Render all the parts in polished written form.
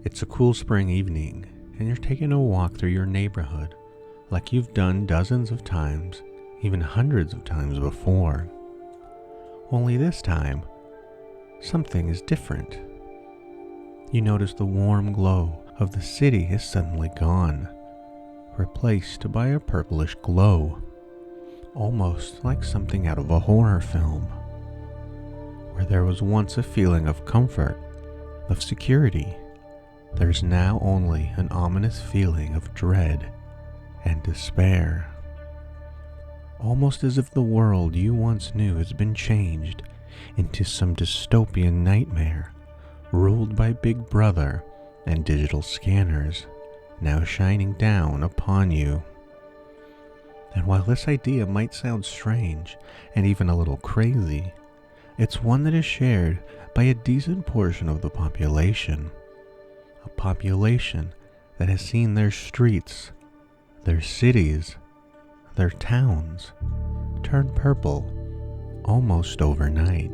It's a cool spring evening, and you're taking a walk through your neighborhood like you've done dozens of times, even hundreds of times before. Only this time, something is different. You notice the warm glow of the city is suddenly gone, replaced by a purplish glow, almost like something out of a horror film. Where there was once a feeling of comfort, of security, there's now only an ominous feeling of dread and despair. Almost as if the world you once knew has been changed into some dystopian nightmare, ruled by Big Brother and digital scanners, now shining down upon you. And while this idea might sound strange and even a little crazy, it's one that is shared by a decent portion of the population. A population that has seen their streets, their cities, their towns turn purple almost overnight.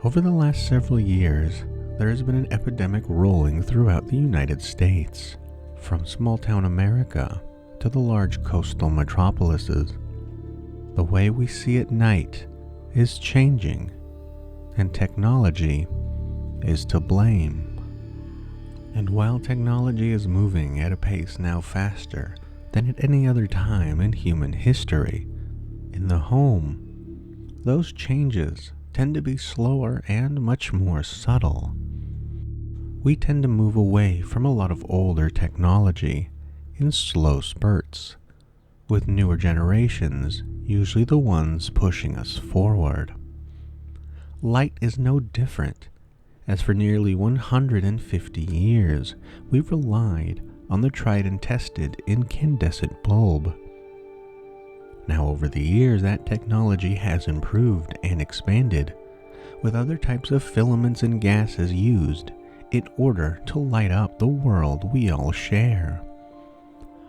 Over the last several years, there has been an epidemic rolling throughout the United States, from small-town America to the large coastal metropolises. The way we see at night is changing, and technology is to blame. And while technology is moving at a pace now faster than at any other time in human history, in the home, those changes tend to be slower and much more subtle. We tend to move away from a lot of older technology in slow spurts, with newer generations usually the ones pushing us forward. Light is no different, as for nearly 150 years we've relied on the tried and tested incandescent bulb. Now over the years that technology has improved and expanded, with other types of filaments and gases used in order to light up the world we all share.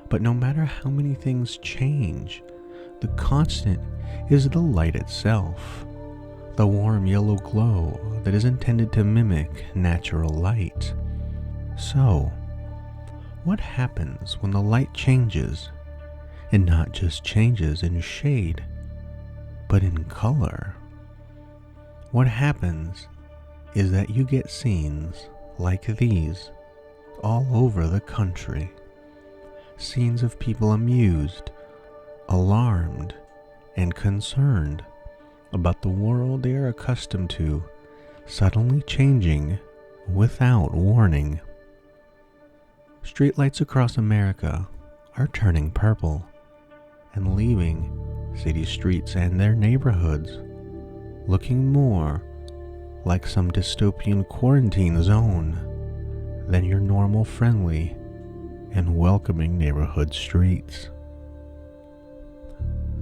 But no matter how many things change, the constant is the light itself, the warm yellow glow that is intended to mimic natural light. So, what happens when the light changes, and not just changes in shade, but in color? What happens is that you get scenes like these all over the country. Scenes of people amused, alarmed, and concerned about the world they are accustomed to suddenly changing without warning. Streetlights across America are turning purple and leaving city streets and their neighborhoods looking more like some dystopian quarantine zone than your normal friendly and welcoming neighborhood streets.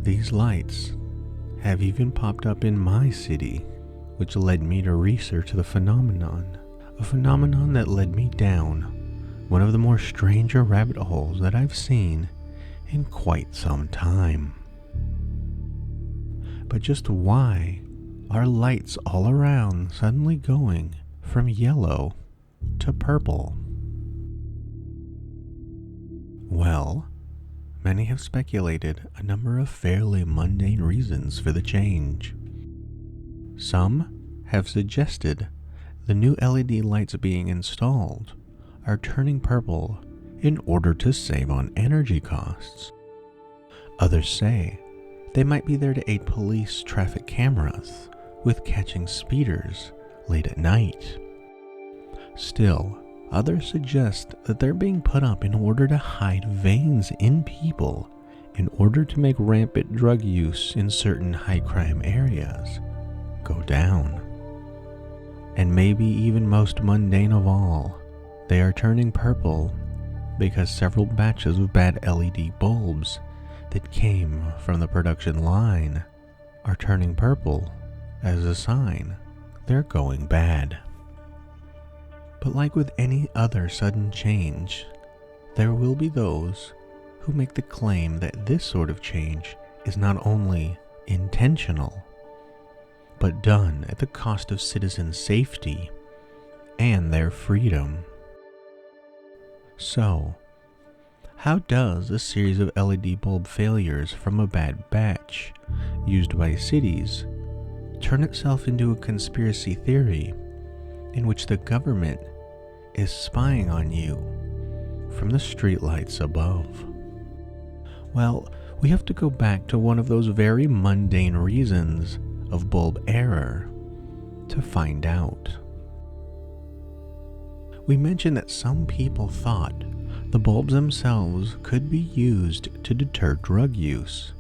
These lights have even popped up in my city, which led me to research the phenomenon, a phenomenon that led me down one of the more stranger rabbit holes that I've seen in quite some time. But just why are lights all around suddenly going from yellow to purple? Well, many have speculated a number of fairly mundane reasons for the change. Some have suggested the new LED lights being installed are turning purple in order to save on energy costs. Others say they might be there to aid police traffic cameras with catching speeders late at night. Still, others suggest that they're being put up in order to hide veins in people in order to make rampant drug use in certain high-crime areas go down. And maybe even most mundane of all, they are turning purple because several batches of bad LED bulbs that came from the production line are turning purple as a sign they're going bad. But like with any other sudden change, there will be those who make the claim that this sort of change is not only intentional, but done at the cost of citizen safety and their freedom. So, how does a series of LED bulb failures from a bad batch used by cities turn itself into a conspiracy theory in which the government is spying on you from the streetlights above? Well, we have to go back to one of those very mundane reasons of bulb error to find out. We mentioned that some people thought the bulbs themselves could be used to deter drug use.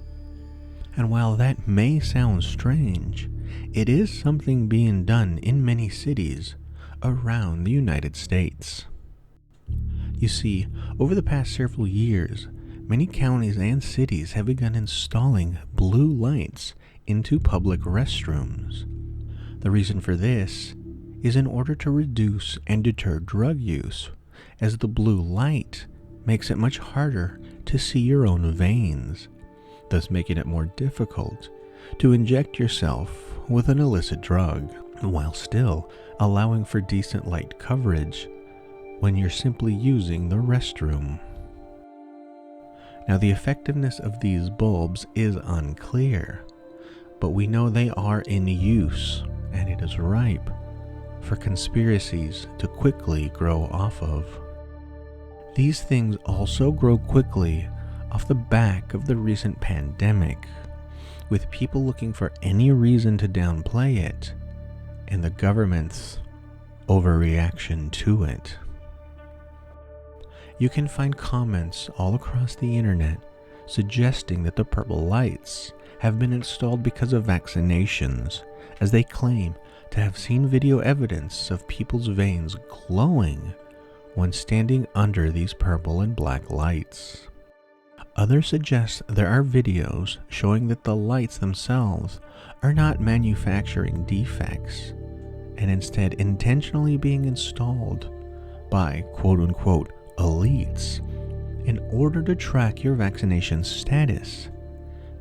And while that may sound strange, it is something being done in many cities around the United States. You see, over the past several years, many counties and cities have begun installing blue lights into public restrooms. The reason for this is in order to reduce and deter drug use, as the blue light makes it much harder to see your own veins, thus making it more difficult to inject yourself with an illicit drug, while still allowing for decent light coverage when you're simply using the restroom. Now, the effectiveness of these bulbs is unclear, but we know they are in use, and it is ripe for conspiracies to quickly grow off of. These things also grow quickly off the back of the recent pandemic, with people looking for any reason to downplay it, and the government's overreaction to it. You can find comments all across the internet suggesting that the purple lights have been installed because of vaccinations, as they claim to have seen video evidence of people's veins glowing when standing under these purple and black lights. Others suggest there are videos showing that the lights themselves are not manufacturing defects, and instead intentionally being installed by quote-unquote elites in order to track your vaccination status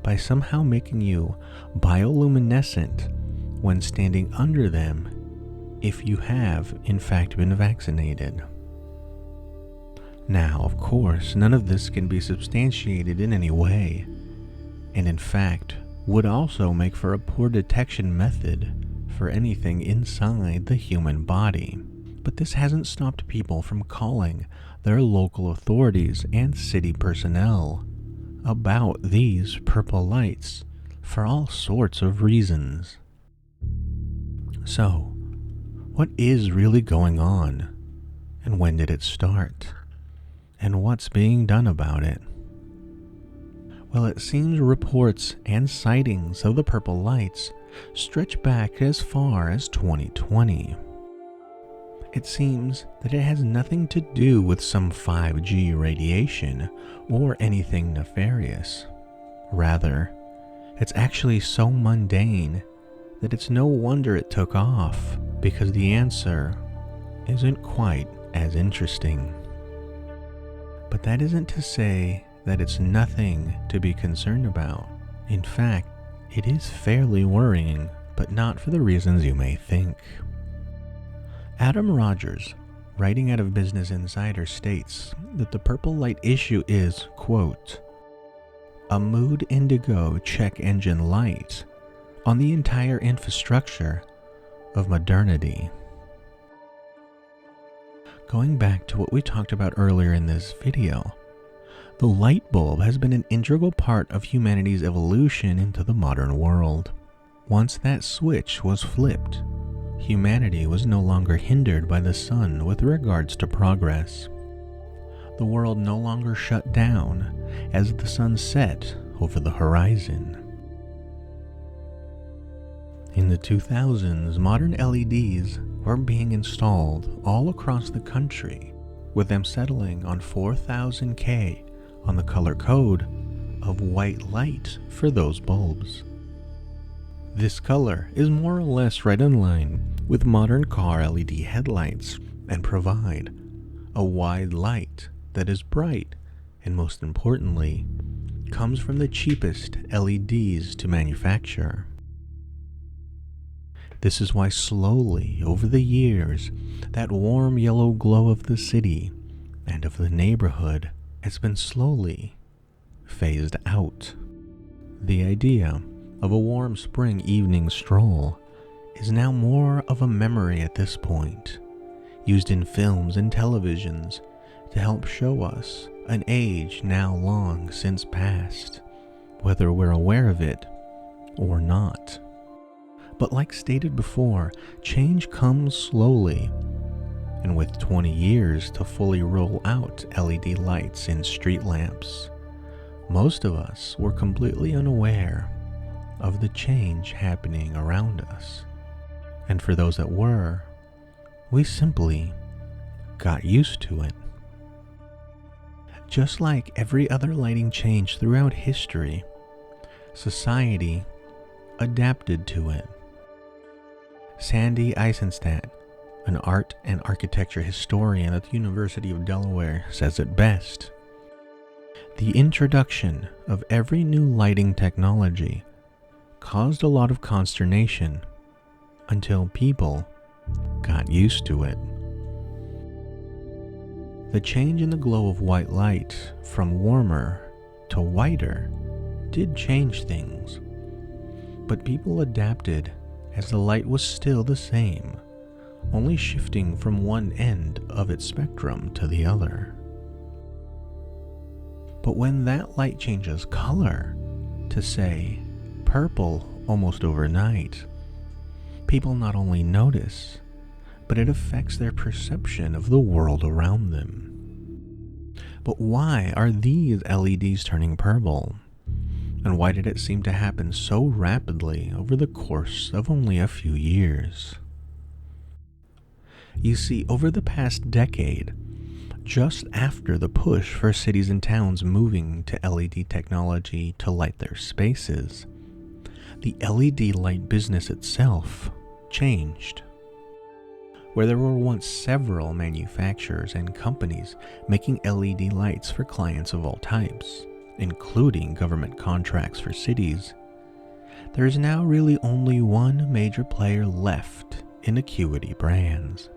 by somehow making you bioluminescent when standing under them if you have in fact been vaccinated. Now, of course, none of this can be substantiated in any way, and in fact would also make for a poor detection method for anything inside the human body. But this hasn't stopped people from calling their local authorities and city personnel about these purple lights for all sorts of reasons. So, what is really going on? And when did it start? And what's being done about it? Well, it seems reports and sightings of the purple lights stretch back as far as 2020. It seems that it has nothing to do with some 5G radiation or anything nefarious. Rather, it's actually so mundane that it's no wonder it took off, because the answer isn't quite as interesting. But that isn't to say that it's nothing to be concerned about. In fact, it is fairly worrying, but not for the reasons you may think. Adam Rogers, writing out of Business Insider, states that the purple light issue is, quote, a mood indigo check engine light on the entire infrastructure of modernity. Going back to what we talked about earlier in this video, the light bulb has been an integral part of humanity's evolution into the modern world. Once that switch was flipped, humanity was no longer hindered by the sun with regards to progress. The world no longer shut down as the sun set over the horizon. In the 2000s, modern LEDs were being installed all across the country, with them settling on 4000K on the color code of white light for those bulbs. This color is more or less right in line with modern car LED headlights and provide a wide light that is bright and, most importantly, comes from the cheapest LEDs to manufacture. This is why slowly, over the years, that warm yellow glow of the city and of the neighborhood has been slowly phased out. The idea of a warm spring evening stroll is now more of a memory at this point, used in films and televisions to help show us an age now long since past, whether we're aware of it or not. But like stated before, change comes slowly, and with 20 years to fully roll out LED lights in street lamps, most of us were completely unaware of the change happening around us. And for those that were, we simply got used to it. Just like every other lighting change throughout history, society adapted to it. Sandy Eisenstadt, an art and architecture historian at the University of Delaware, says it best. The introduction of every new lighting technology caused a lot of consternation until people got used to it. The change in the glow of white light from warmer to whiter did change things, but people adapted as the light was still the same, only shifting from one end of its spectrum to the other. But when that light changes color to, say, purple almost overnight, people not only notice, but it affects their perception of the world around them. But why are these LEDs turning purple? And why did it seem to happen so rapidly over the course of only a few years? You see, over the past decade, just after the push for cities and towns moving to LED technology to light their spaces, the LED light business itself changed. Where there were once several manufacturers and companies making LED lights for clients of all types, including government contracts for cities, there is now really only one major player left in Acuity Brands.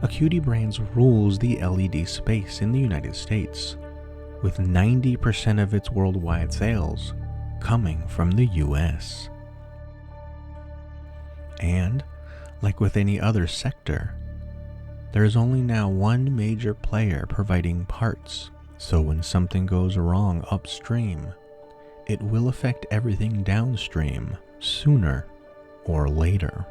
Acuity Brands rules the LED space in the United States, with 90% of its worldwide sales coming from the US. And, like with any other sector, there is only now one major player providing parts, so when something goes wrong upstream, it will affect everything downstream sooner or later.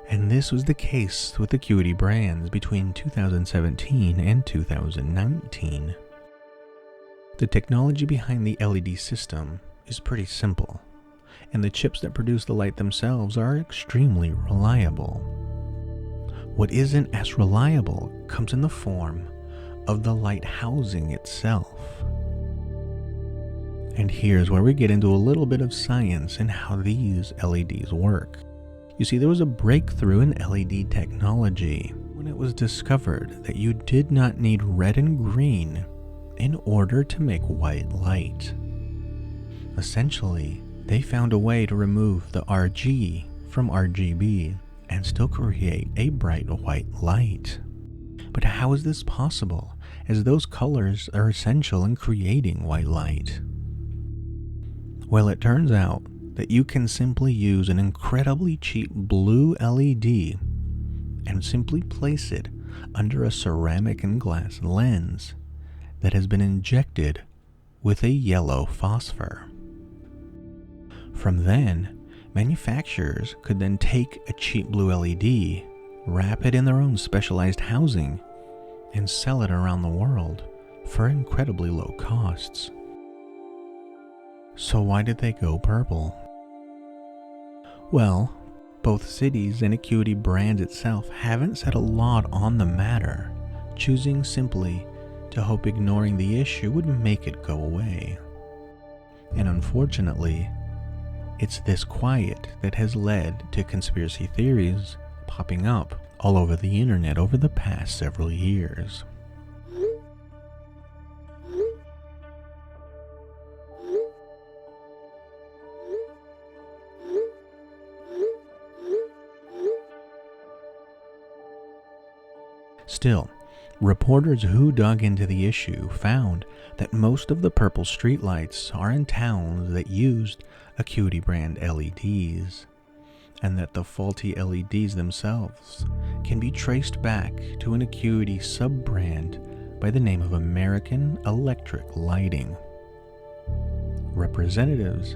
And this was the case with Acuity Brands between 2017 and 2019. The technology behind the LED system is pretty simple, and the chips that produce the light themselves are extremely reliable. What isn't as reliable comes in the form of the light housing itself. And here's where we get into a little bit of science and how these LEDs work. You see, there was a breakthrough in LED technology when it was discovered that you did not need red and green in order to make white light. Essentially, they found a way to remove the RG from RGB and still create a bright white light. But how is this possible, as those colors are essential in creating white light? Well, it turns out that you can simply use an incredibly cheap blue LED and simply place it under a ceramic and glass lens that has been injected with a yellow phosphor. From then, manufacturers could then take a cheap blue LED, wrap it in their own specialized housing, and sell it around the world for incredibly low costs. So why did they go purple? Well, both cities and Acuity Brands itself haven't said a lot on the matter, choosing simply to hope ignoring the issue would make it go away. And unfortunately, it's this quiet that has led to conspiracy theories popping up all over the internet over the past several years. Still, reporters who dug into the issue found that most of the purple streetlights are in towns that used Acuity brand LEDs, and that the faulty LEDs themselves can be traced back to an Acuity sub-brand by the name of American Electric Lighting. Representatives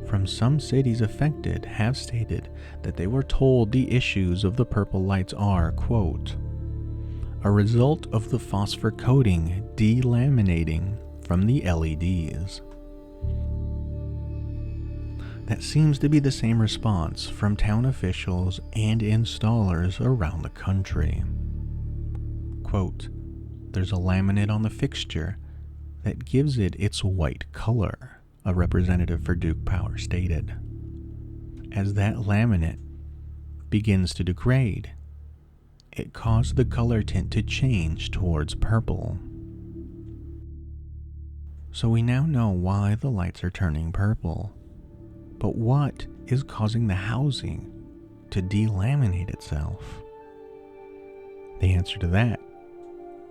from some cities affected have stated that they were told the issues of the purple lights are, quote, a result of the phosphor coating delaminating from the LEDs. That seems to be the same response from town officials and installers around the country. Quote, there's a laminate on the fixture that gives it its white color, a representative for Duke Power stated. As that laminate begins to degrade, it caused the color tint to change towards purple. So we now know why the lights are turning purple. But what is causing the housing to delaminate itself? The answer to that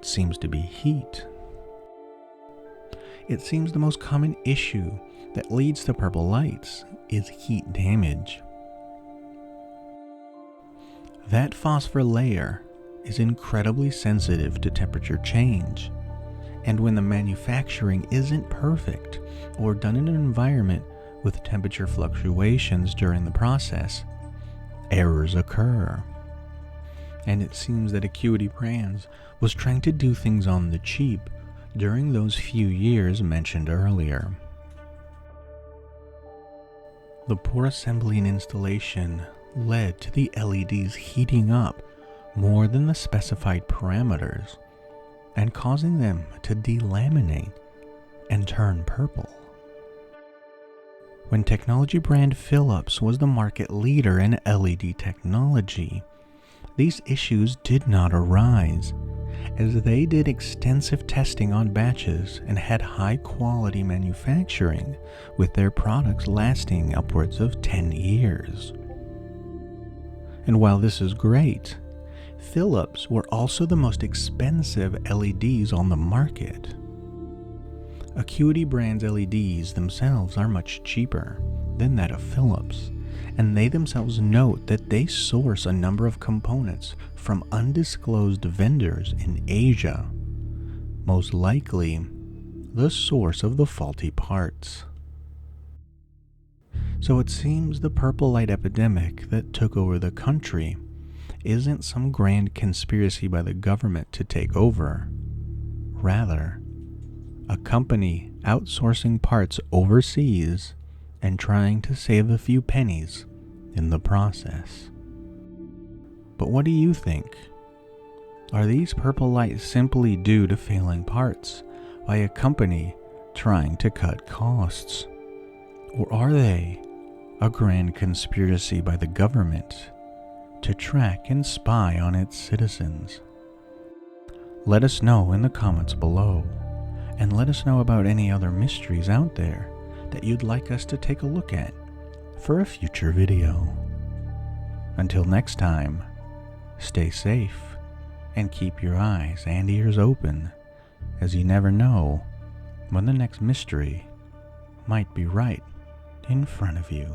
seems to be heat. It seems the most common issue that leads to purple lights is heat damage. That phosphor layer is incredibly sensitive to temperature change, and when the manufacturing isn't perfect or done in an environment with temperature fluctuations during the process, errors occur. And it seems that Acuity Brands was trying to do things on the cheap during those few years mentioned earlier. The poor assembly and installation led to the LEDs heating up more than the specified parameters and causing them to delaminate and turn purple. When technology brand Philips was the market leader in LED technology, these issues did not arise, as they did extensive testing on batches and had high-quality manufacturing, with their products lasting upwards of 10 years. And while this is great, Philips were also the most expensive LEDs on the market. Acuity Brands LEDs themselves are much cheaper than that of Philips, and they themselves note that they source a number of components from undisclosed vendors in Asia, most likely the source of the faulty parts. So it seems the purple light epidemic that took over the country isn't some grand conspiracy by the government to take over. Rather, a company outsourcing parts overseas and trying to save a few pennies in the process. But what do you think? Are these purple lights simply due to failing parts by a company trying to cut costs? Or are they a grand conspiracy by the government to track and spy on its citizens? Let us know in the comments below, and let us know about any other mysteries out there that you'd like us to take a look at for a future video. Until next time, stay safe and keep your eyes and ears open, as you never know when the next mystery might be right in front of you.